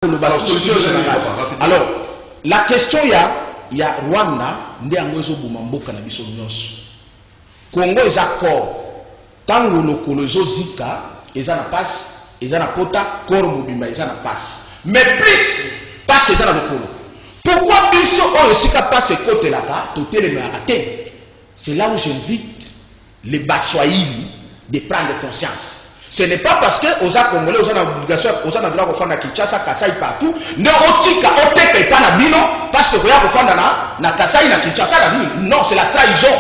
Alors, la question il y a Rwanda, Congo est accord. Tant que le Coloso Zika, ils en passe, ils en pota, Korobimba, ils en passe. Mais plus, passe ils en le Colo. Pourquoi Bisso on Zika passe côté là-bas, tout est le raté? C'est là où j'invite les Baswahili de prendre conscience. Ce n'est pas parce que aux Congolais, aux obligation, aux droit de faire Kinshasa, Kasai partout, ne otika otepe pas na bino parce que vous avez faire na Kasai na Kinshasa non, c'est la trahison.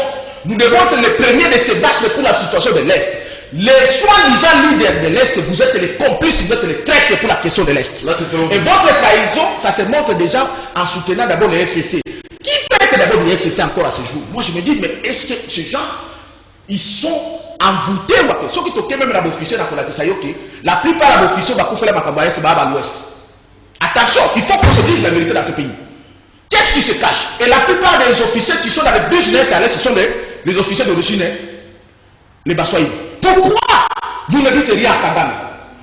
Nous devons être les premiers de se battre pour la situation de l'Est. Les soi-disant leaders de l'Est, vous êtes les complices, vous êtes les traîtres pour la question de l'Est. Et votre trahison, ça se montre déjà en soutenant d'abord les FCC. Qui peut être d'abord les FCC encore à ce jour? Moi je me dis, mais est-ce que ces gens, ils sont envoûtés ou ceux qui toquent même l'officier dans la plupart des officiers vont faire la est à l'ouest. Attention, il faut qu'on se dise la vérité dans ce pays. Qu'est-ce qui se cache? Et la plupart des officiers qui sont dans les business à l'est, ce sont les officiers d'origine, les Baswahili. Pourquoi vous ne dites rien à Kagame?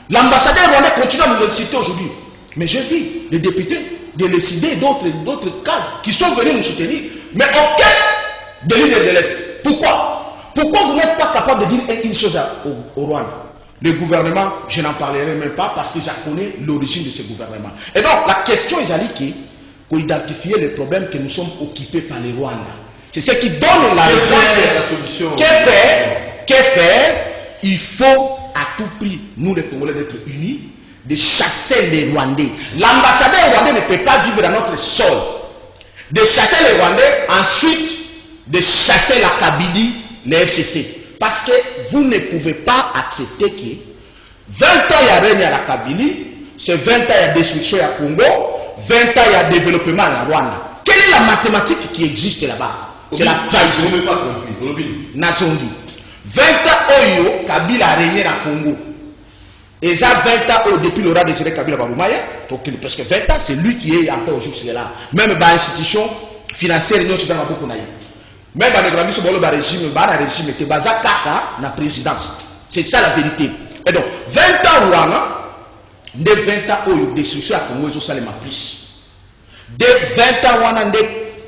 L'ambassadeur rwandais continue à nous le citer aujourd'hui. Mais j'ai vu les députés de l'ECD et d'autres cadres qui sont venus nous soutenir. Mais aucun des leaders de l'Est. Pourquoi? Pourquoi vous n'êtes pas capable de dire une chose au Rwanda? Le gouvernement, je n'en parlerai même pas parce que je connais l'origine de ce gouvernement. Et donc, la question est qu'il faut identifier les problèmes que nous sommes occupés par les Rwandais. C'est ce qui donne la solution. Que faire? Il faut à tout prix, nous les Congolais, d'être unis, de chasser les Rwandais. L'ambassadeur rwandais ne peut pas vivre dans notre sol. De chasser les Rwandais, ensuite de chasser la Kabylie, les FCC. Parce que vous ne pouvez pas accepter que 20 ans il y a règne à la Kabylie, c'est 20 ans il y a destruction à Congo, 20 ans il y a développement à la Rwanda. Quelle est la mathématique qui existe là-bas? C'est la trahison. Je n'ai pas compris. Nazongi. 20 ans Oyo, Kabila a régné à Congo. Et ça 20 ans depuis le rat de Kabila Baboumaya, donc presque 20 ans, c'est lui qui est encore aujourd'hui là. Même dans l'institution financière, nous sommes beaucoup naïfs. Même dans le régime, qui est basé à la présidence. C'est ça la vérité. Et donc, 20 ans Rwanda, de 20 ans où il y a Congo, ils ont salé ma plus. De 20 ans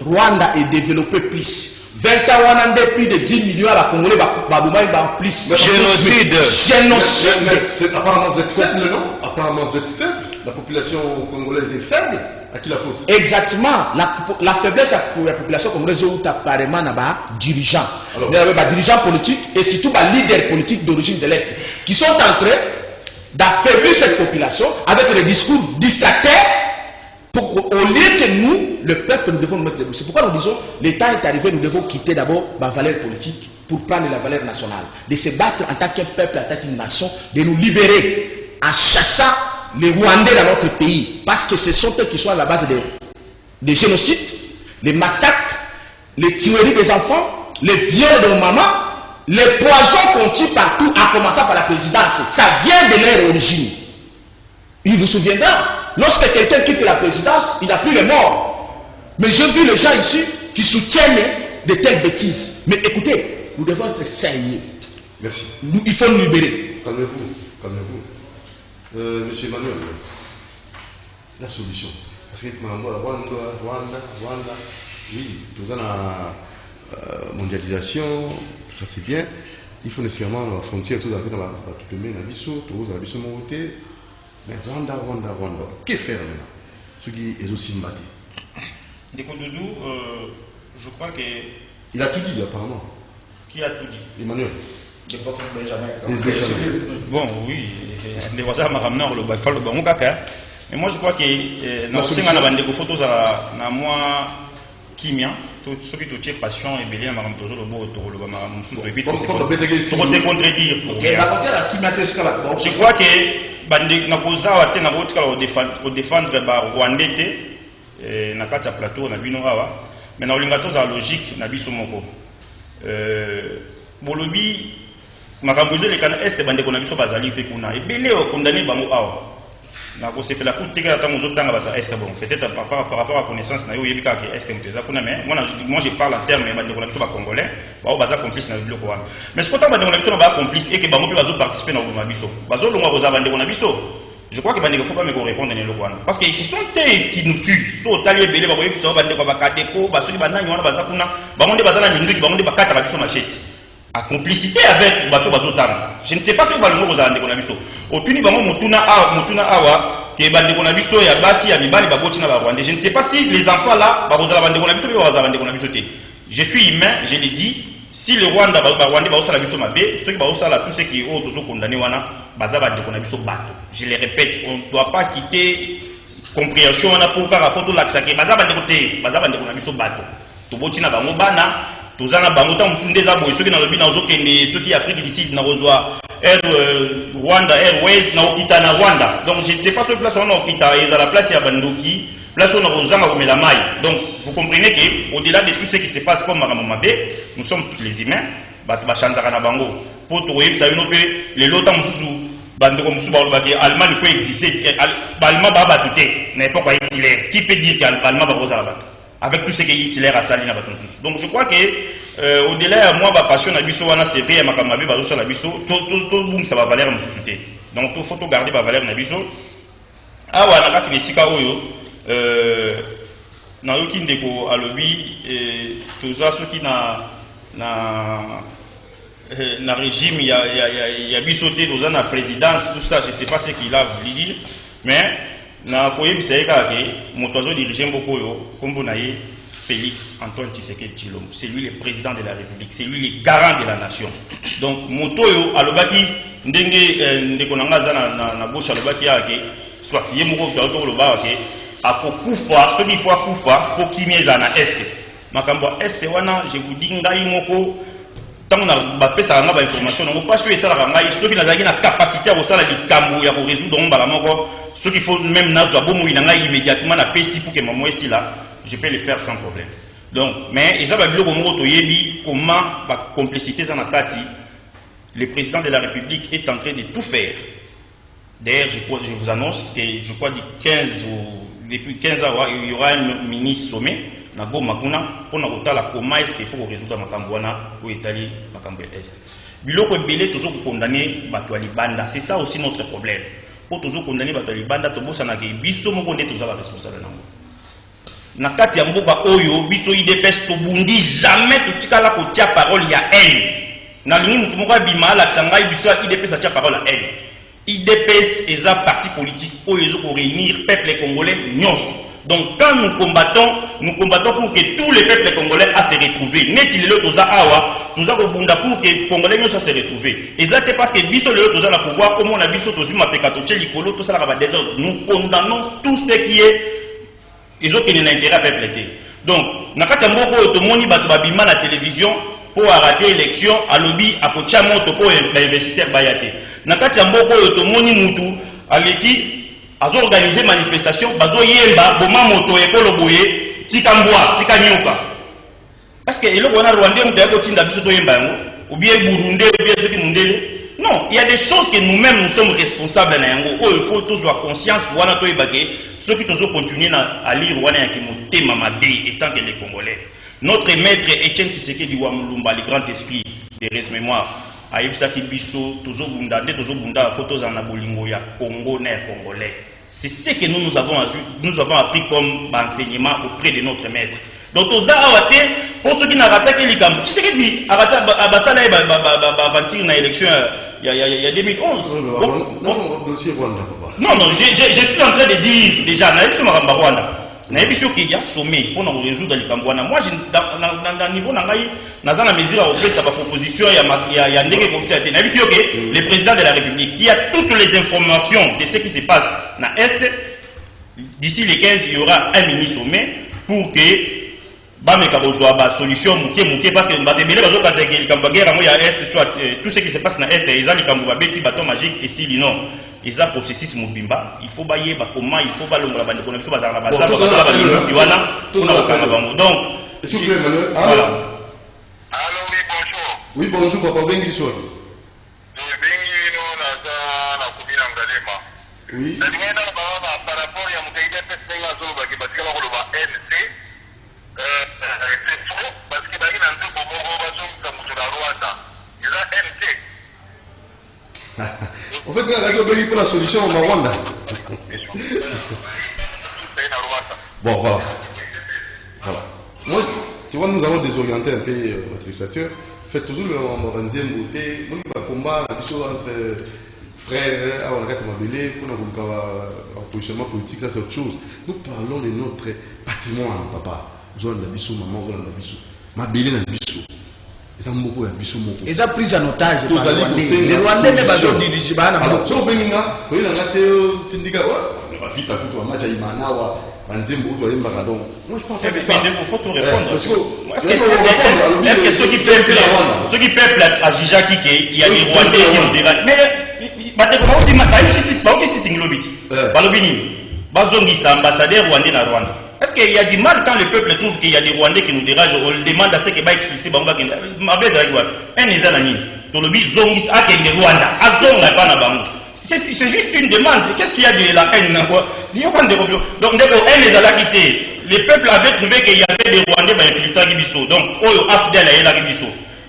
Rwanda est développé plus. 20 ans Rwanda, plus de 10 millions à la Congolais, Babouma est en plus. Génocide. Génocide. Apparemment, vous êtes faible, non? Apparemment, vous êtes faible. La population congolaise est faible. À qui la faute? Exactement. La faiblesse pour la population congolaise est apparemment dirigeants. Dirigeants politiques et surtout les leaders politiques d'origine de l'Est qui sont en train d'affaiblir cette population avec des discours distracteurs au lieu que nous, le peuple, nous devons nous mettre debout. C'est pourquoi nous disons l'État est arrivé, nous devons quitter d'abord la valeur politique pour prendre la valeur nationale. De se battre en tant qu'un peuple, en tant qu'une nation, de nous libérer en chassant les Rwandais dans notre pays, parce que ce sont eux qui sont à la base des génocides, les massacres, les tueries des enfants, les viols de nos mamans, les poisons qu'on tue partout, en commençant par la présidence. Ça vient de leur origine. Il vous souviendra, lorsque quelqu'un quitte la présidence, il n'a plus les morts. Mais j'ai vu les gens ici qui soutiennent de telles bêtises. Mais écoutez, nous devons être sérieux. Merci. Il faut nous libérer. Calmez-vous, calmez-vous. Monsieur Emmanuel, la solution. Parce que Rwanda, oui, tout ça la mondialisation, ça c'est bien. Il faut nécessairement la frontière, tout à fait dans la Bissau, tout la Bissau monté. Mais Rwanda. Que faire maintenant? Ce qui est aussi mbattu. Déco Doudou, je crois que. Il a tout dit apparemment. Qui a tout dit? Emmanuel. Bon, oui, les voisins m'ont ramené le Bafal, le Bamou Kaka. Mais moi, je crois que dans ce cas-là, des photos à moi, Kimia, ceux qui ont passion et bien, madame toujours le beau autour, le Bamou sous le bit, pour se contredire. Je crois que Bande Nakosa a été au défendre Rwandais, Nakata plateau, Nabinoawa, mais dans la logique, Nabisomoko. Bolobi. Makambozo les canaux est bandé qu'on a vu sur Bazali fait qu'on a et belé condamné bango awa. Na ko sepela ku teka ta mozo tanga bata est bon peut-être par rapport à connaissance na yo yebika que est muteza kuna mais moi je parle en termes bandé qu'on a vu sur congolais ba baza complice na biloko wana mais ce qu'on bandé qu'on a vu sur ba complice et que bango pe bazo participer na biso bazo longa ko za bandé qu'on a biso Je crois que il ne faut pas me répondre parce que ce sont eux qui nous tuent. Soit au talier belé, bah oui, ça va bande quoi, bakadeko, bah ceux qui bandent, y'en a bazar kuna, bah on est bazar na mingi, bah on est bakata bah biso machette. À complicité avec bateau bazotam. Je ne sais pas si vous allez vous en biso. Au tuni bango mutuna awa, que bande kona biso ya basi ya mibali bagoti na ba Rwandais. Je ne sais pas si les enfants là, bah vous allez bande kona biso, bah vous allez bande kona biso te. Je suis humain, je l'ai dit. Si le Rwanda Rwandais va la biso mabe, ceux qui va la tous ceux qui ont toujours condamné wana, baza bande kona biso bateau. Je le répète, on ne doit pas quitter compréhension na pour car photo l'axaké baza bande kona biso bateau. To botina bango bana tozana bango ta musunde za boy soki na lobi na ozokende soki Afrique du Sud na rejoindre Rwanda Airways na okita na Rwanda. Donc je ne sais pas ce place on okita et à la place ya bandoki place on ozanga komela mai. Donc vous comprenez que au-delà de tout ce qui se passe comme Maramamabé, nous sommes tous les humains ba chanzaka na bango pour to yebisa bino pe le lota mususu bandeko mususu ba lobaki Allemagne il faut exister Allemagne ba batute na époque Hitler qui peut dire qu'Allemagne va poser la batte avec tout ce que Hitler a sali na bato mususu. Donc je crois que au-delà moi ba passion na biso wana c'est bien makamabe ba so la biso tout bung ça va valeur mususu te. Donc tout faut to garder ba valeur na biso awa na kati nesika oyo na yoki ndeko alobi toza soki na régime ya biso te toza na présidence tout ça je sais pas ce qu'il a voulu dire mais na koyebisa ye kaka ke moto azodirige mboka oyo kombo na ye Félix Antoine Tshisekedi Tshilombo. C'est lui le président de la République, c'est lui le garant de la nation. Donc moto oyo alobaki ndenge ndeko na nga za na bouche alobaki yake soit ye moko to loba ke akokufa soki il faut akufa po kimieza na este makambo este wana je vous dis ngai moko tant on a bapesa nga ba information donc pas sûr ça la ngai soki nazaki na capacité à sala likambo ya ko résoudre mbala moko ce qu'il faut même nazo bomu ina ngai immédiatement na pesi pour que maman ici là je peux le faire sans problème. Donc mais ça va biloko moko to yebi comment ba complicité za na kati le président de la République est en train de tout faire. D'ailleurs je vous annonce que je crois depuis 15 ans il y aura un mini sommet na Goma kuna pour na kotala comment est-ce qu'il faut résoudre makambo wana au Italie makambo est. Biloko ebele toujours condamner bato ya libanda, c'est ça aussi notre problème. Pour toujours condamner bato ya libanda to bosa na ke biso moko nde toza ba responsable nango. Na kati ya mboka oyo biso IDPS to bundi jamais to tikala ko tia parole ya haine. Na lingi mutu moko bima la ksangai biso IDPS a tia parole ya haine. IDPS est un parti politique où ils ont réunir le peuple congolais. Donc quand nous combattons pour que tous les peuples congolais se retrouvent. N'est-il le toza awa, nous avons bunda pour que les congolais se retrouvent. Et c'est parce que biso le toza la pouvoir, comme on a biso tozu ma pekato tchelikolo, tout ça la désordre. Nous condamnons tout ce qui est ils ont qu'un intérêt à peuple. Donc nakati mboko to moni bato babima la télévision pour arrêter l'élection à lobby à kocha moto pour investisseur bayate. Nakati mboko to moni mutu aleki azo organiser manifestation bazo yemba boma moto ekolo boye tika mbwa tika nyoka parce que eloko na Rwanda mutu yako tinda biso to yemba yango ou bien Burundi ou bien ceux qui mundele. Non, il y a des choses que nous-mêmes nous sommes responsables na yango. Oh, il faut tous avoir conscience wana to ebake ceux qui toujours continuer à lire wana ya kimotema mabe étant que les Congolais. Notre maître Etienne Tshisekedi Wamulumba, le grand esprit de res mémoire ayebisaki biso toujours bunda photos en abolingo ya Congo na Congolais. C'est ce que nous avons appris comme enseignement auprès de notre maître. Donc toza awate pour ceux qui n'a raté que likambo Tshisekedi arata abasala aventure na élection il y a 2011. Non, je suis en train de dire déjà na élection makamba Rwanda. Na émission qu'il y a sommet pour nous résoudre les Cambouana. Moi, dans niveau nangai, dans la mesure à offrir sa proposition, il y a ndenge comme ça. Na émission que le président de la République, qui a toutes les informations de ce qui se passe dans l'Est, d'ici les 15, il y aura un mini sommet pour que bameka bozwa ba solution muke parce que batebele bazo kateke likambo guerre mo ya Est soit tout ce qui se passe dans l'Est, ils ont likambo ba beti baton magique et si non. Ils ont processus mobimba, il faut bailler comment il faut balonga bande ko na biso bazala bazala bazala ba wana on a okanga bango. Donc s'il vous plaît Emmanuel. Allô, oui, bonjour. Oui, bonjour papa bengi so. Bengi no na kubina ngalema. Oui. Ndingenda ba par rapport ya mukaida pesa nga zo ba kibatika ba ko ba NC c'est trop parce que ba ina nduko moko ba zo mtamutula Rwanda. Ila NC. En fait, il y a pour la solution au Rwanda. Bon, voilà. Voilà. Moi, tu vois, nous allons désorienter un peu notre législateur. Faites toujours le deuxième côté. Nous, on va combat entre frères, on arrête de m'abeler, pour un positionnement politique, ça c'est autre chose. Nous parlons de notre patrimoine, papa. Zone de Bissou, maman, zone de Bissou. M'abeler dans Bissou. Ils ont beaucoup de Bissou. Ils ont pris en otage. Les Rwandais ne pas dirigé. Alors, si on peut dire, il y a un syndicat, on va vite à coup, on va dire, Manawa. Moi, je pense que ça. Mais il faut tout répondre. Est-ce que ceux qui peuplent à Jijaki, il y a des Rwandais qui ont dérangé. Mais, ambassadeur rwandais na Rwanda. Est-ce qu'il y a du mal quand le peuple trouve qu'il y a des Rwandais qui nous dérangent, on le demande à ce qu'il va expliquer c'est juste une demande. Qu'est-ce qu'il y a de la haine? Donc, les peuples avaient trouvé qu'il y avait des Rwandais infiltrés Gibiso. Donc, Oyo Afdel et la Gibiso.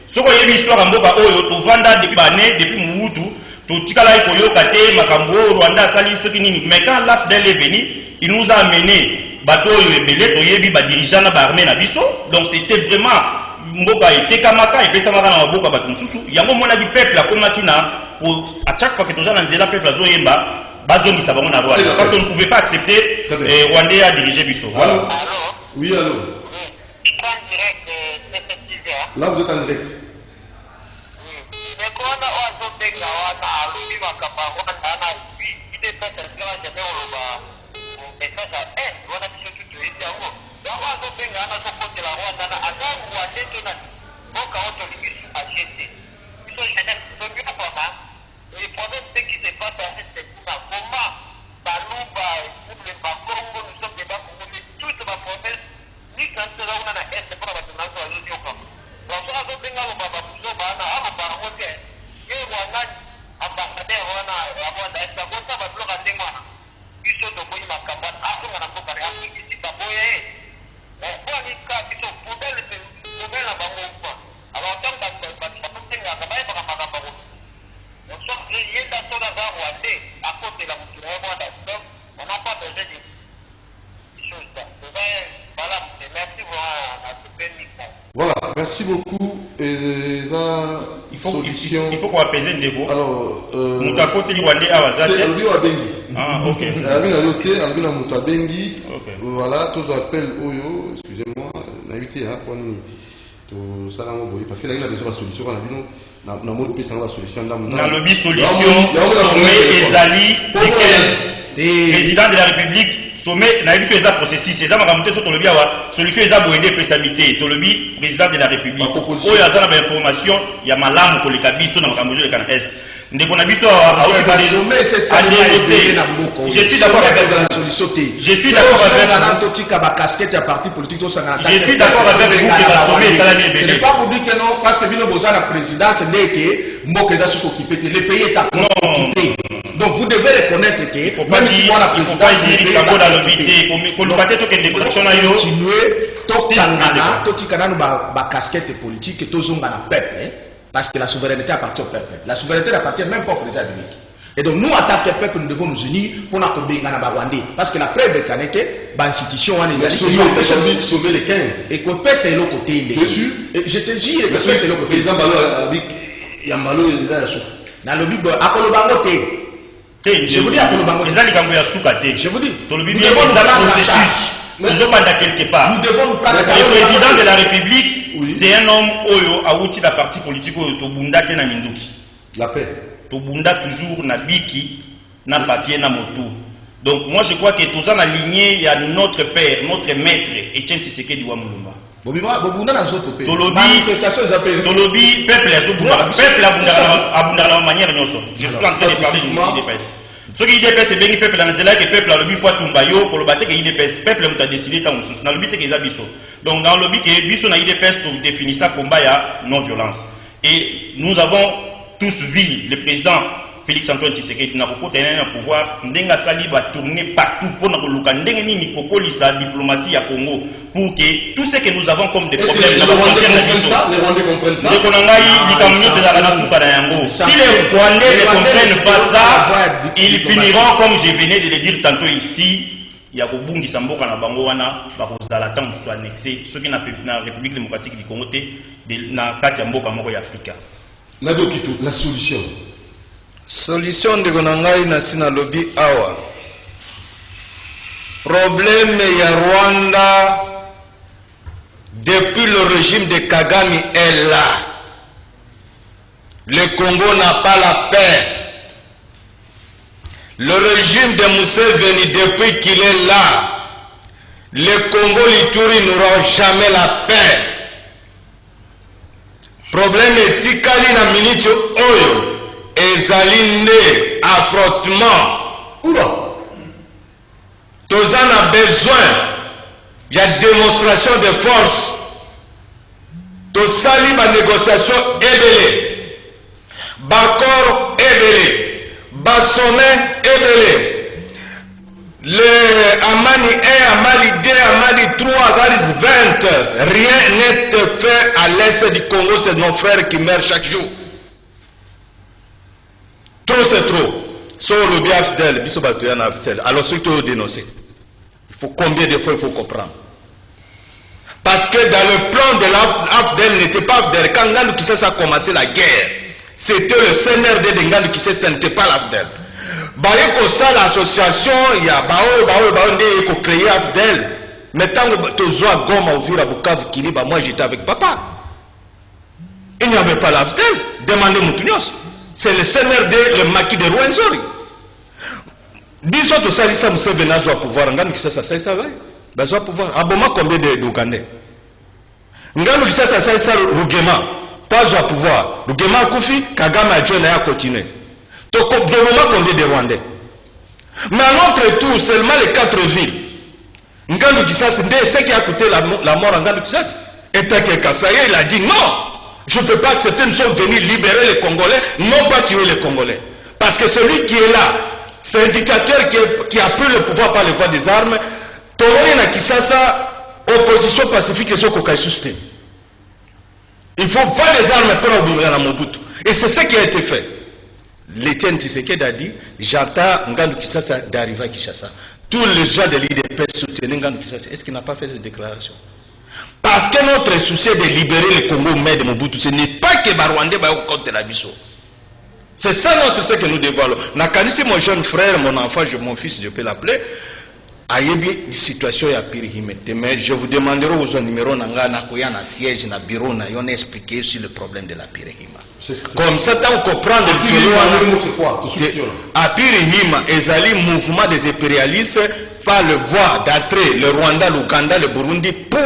Ce qu'on a une histoire en Boka Oyo, tout Vanda depuis Bané, depuis Moutou, tout Tikala Koyo Kate, Makambo, Rwanda, Sali, ce qui n'est. Mais quand l'Afdel est venu, il nous a amené Bato et Belé, Toyebi, dirigeant la Barmé Nabiso. Donc, c'était vraiment Mboka et Tekamaka et Pessamara dans Boka Batumsusu. Il y a un moment du peuple à Komakina. À chaque fois que tu as un peuple à Zoyemba, parce qu'on ne pouvait pas accepter Rwandais à diriger Bissau. Voilà. Oui, allô. Là, vous êtes en direct. Voilà, merci beaucoup. Il faut qu'on apaise le débat. Alors, ah, ok. Voilà, tous appellent Oyo, excusez-moi, l'invité, pour nous. Tout ça, parce qu'il a besoin de solution. Dans le solution, sommet Ezali, président de la République. Sommet na biso eza processus eza makamute so tolobi awa solution eza boyende présidentité tolobi président de la République oyo azana ba information ya malamu koleka biso na makambo le kana est ndeko na biso sommet c'est ça je suis d'accord avec la solution je suis d'accord avec Totika ba casquette ya parti politique to sanga je suis d'accord avec vous que la sommet ça la ce n'est pas pour dire que non parce que bino boza la présidence n'est que mboka eza sous occupé le pays est à occupé. Donc vous devez reconnaître que même si moi la présidence casquette politique parce que la souveraineté appartient au peuple. La souveraineté n'appartient même pas au président de la République. Et donc nous, en tant que peuple, nous devons nous unir pour nous Rwandais. Parce que la preuve est que l'institution sauver les 15. Et qu'on peut c'est l'autre côté. Je suis. Je te dis, que c'est l'autre côté. Président Yambalo, il a dans le but, à Kolobangote. Je vous dis à Kolobangote. Je vous dis, nous devons nous prendre processus. Nous devons quelque part. Nous devons nous prendre le président de la République, oui. C'est un homme Oyo a outil la partie politique Oyo Bunda na Minduki. La paix. Bunda toujours na biki, na papier, na moto. Donc moi je crois que tous en aligné, il y a notre père, notre maître, Etienne Tshisekedi Wamulumba. Bobunda na zoto pe. Manifestation ezapé. Tolobi peuple abunda la manière nyoso. Je suis en train de parler du DPS. Ce qui est c'est bien peuple dans le que peuple a le but fois tumbayo pour le battre que IDPS peuple a décidé tant sous dans le but que les abisso. Donc dans le but que biso na IDPS pour définir ça combat ya non violence. Et nous avons tous vu le président Félix Antoine Tshisekedi na ko tenir un pouvoir ndenga sali va tourner partout pour na luka ndenge ni kokolisa diplomatie ya Congo pour que tout ce que nous avons comme des problèmes les Rwandais comprennent ça. Si les Rwandais ne comprennent pas ça, ils finiront comme je venais de le dire tantôt ici ya kobungisa mboka na bango wana bakozala tant soit annexé ce qui na République démocratique du Congo na kati ya mboka moko ya Afrika. La dokito, la solution. Solution de Gonangai na sina lobby awa. Problème ya Rwanda depuis le régime de Kagame est là. Le Congo n'a pas la paix. Le régime de Museveni, depuis qu'il est là, le Congo l'Ituri n'aura jamais la paix. Problème est tikali na minute oyo ezali nde affrontement. Oula. Tous en a besoin. Il y a démonstration de force. Tous sali ba négociation ebele. Bakor ebele. Basommet ebele. Le Amani 1, Amani 2, Amani 3, Amani 20. Rien n'est fait à l'est du Congo, c'est nos frères qui meurent chaque jour. Trop c'est trop. Sur le bien fidèle, alors surtout dénoncer. Il faut combien de fois il faut comprendre. Parce que dans le plan de l'AFDEL n'était pas AFDEL. Quand Ngandou Kisesa a commencé la guerre, c'était le CNRD de Ngandou Kisesa, ce n'était pas l'AFDEL. Bayeko ça l'association, il y a Bao créé AFDEL. Maintenant, Tozoa Goma Ouvira Bukavu Kiliba, moi j'étais avec papa. Il n'y avait pas l'AFDEL. Demandez Moutunios. C'est le CNRD, le maquis de Rwenzori. Biso to salisa Museveni azwa pouvoir. Ngandou Kisesa ça va. Bazwa pouvoir. Aboma combien d'Ougandais? Ngandou Kisesa ça Rugema. Tazwa pouvoir. Rugema Koufi, Kagame a John a continué. Donc, combien de Rwandais? Mais à notre tour, seulement les 4 villes. Ngandou Kisesa, c'est ce qui a coûté la mort à Ngandou Kisesa. Et Kasaye, il a dit non, je ne peux pas accepter, nous sommes venus libérer les Congolais, non pas tuer les Congolais. Parce que celui qui est là, c'est un dictateur qui a pris le pouvoir par les voies des armes. Torone na Kisasa, opposition pacifique et Sokokai sustain. Il faut voies des armes pour obéir à Mobutu. Et c'est ce qui a été fait. L'Étienne Tshisekedi a dit, j'entends Ngandou Kisesa d'arriver à Kinshasa. Tous les gens de l'IDP soutenaient Ngandou Kisesa. Est-ce qu'il n'a pas fait cette déclaration? Parce que notre souci est de libérer le Congo mais de Mobutu. Ce n'est pas que Barwandais va contre la Bisso. C'est ça notre ce que nous dévoilons. Nakanisi, mon jeune frère, mon enfant, mon fils, je peux l'appeler. Ayebi situation ya pirihimete. Mais je vous demanderai aux numéros nanga na koya na siège na bureau na yon expliquer sur le problème de la pirihima. Comme ça, tant qu'on comprend le c'est quoi? À Pirihima, ezali mouvement des impérialistes par le voie d'entrer le Rwanda, l'Ouganda, le Burundi pour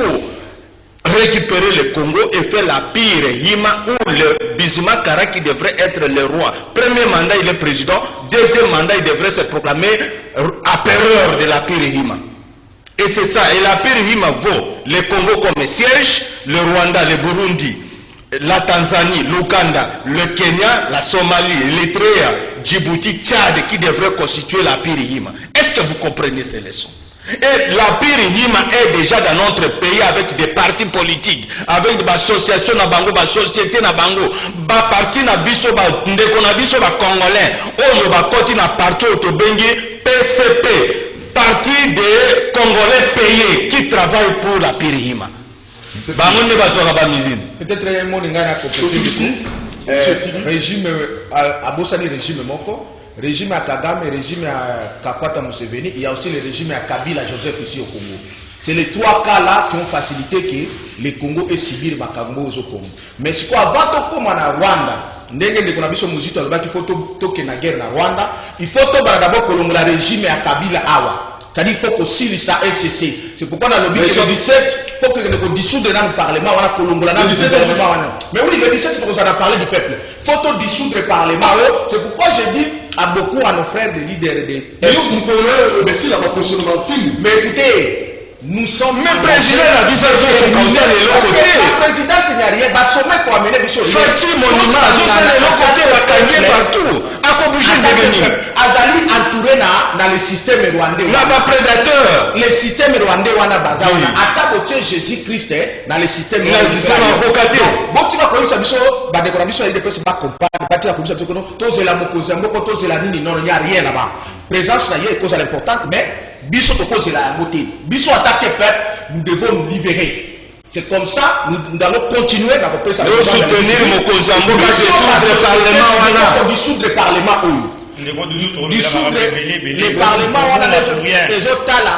récupérer le Congo et faire la Pirihima où le Bizima Kara qui devrait être le roi. Premier mandat, il est président. Deuxième mandat, il devrait se proclamer apéreur de la Pirihima. Et c'est ça. Et la Pirihima vaut le Congo comme siège, le Rwanda, le Burundi, la Tanzanie, l'Ouganda, le Kenya, la Somalie, l'Érythrée, Djibouti, Tchad qui devrait constituer la Pirihima. Est-ce que vous comprenez ces leçons? Et la Pirihima est déjà dans notre pays avec des partis politiques, avec des associations na bango, des sociétés na bango, des partis na biso, ndeko na biso ba congolais, oyo ba koti na parti otobengi PCP, parti des Congolais payés qui travaillent pour la Pirihima. Bango ne basoka ba mizine. Peut-être un mot ngana compléter. Régime abosani régime moko. Régime à Kagame, régime à Kakwata Museveni, il y a aussi le régime à Kabila Joseph ici au Congo. C'est les trois cas-là qui ont facilité que le Congo ait subi Makambo au Congo. Mais ce qu'on va tout comme en Rwanda, il faut toquer la guerre en Rwanda, il faut d'abord que le régime à Kabila Awa. C'est-à-dire qu'il faut que si ça FCC. C'est pourquoi dans le 17, il faut que nous dissoudre dans le Parlement, on a Colombola dans le gouvernement. Mais oui, le 17, il faut qu'on a parlé du peuple. Il faut dissoudre le Parlement. C'est pourquoi j'ai dit à beaucoup à nos frères des leaders de. Mais si la positionnement film. Mais écoutez, nous sommes. Mais président la vision la présidence, il n'y a rien. Bah, sommet pour amener les choses. Fati monument, c'est le côté va partout. À quoi bouger devenir? Azali entouré dans le système rwandais. Là, pas prédateur. Le système rwandais, on a basé. Attaque au Jésus-Christ dans le système rwandais. Le système avocaté. Bon, tu vas connaître ça, bah, des conditions, il ne pas comparer. Bâtir la commission, tous la mokozambo, tous la nini, non, il n'y a rien là-bas. Présence, il y a une cause importante, mais biso tokozela yango te. Biso attaqué peuple, nous devons nous libérer. C'est comme ça, nous allons continuer à soutenir mon Kozambo, dissoudre le Parlement. Dissoudre les parlements,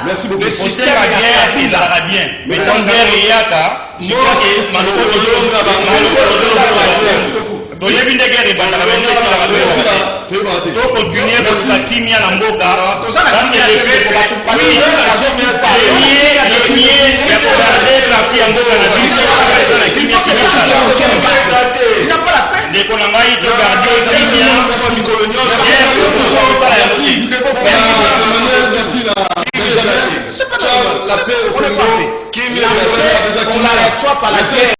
merci beaucoup. Le système à guerre, il ira bien. Mais dans guerre, il y a qu'à. Je crois que la paix au Congo, on la reçoit par la guerre.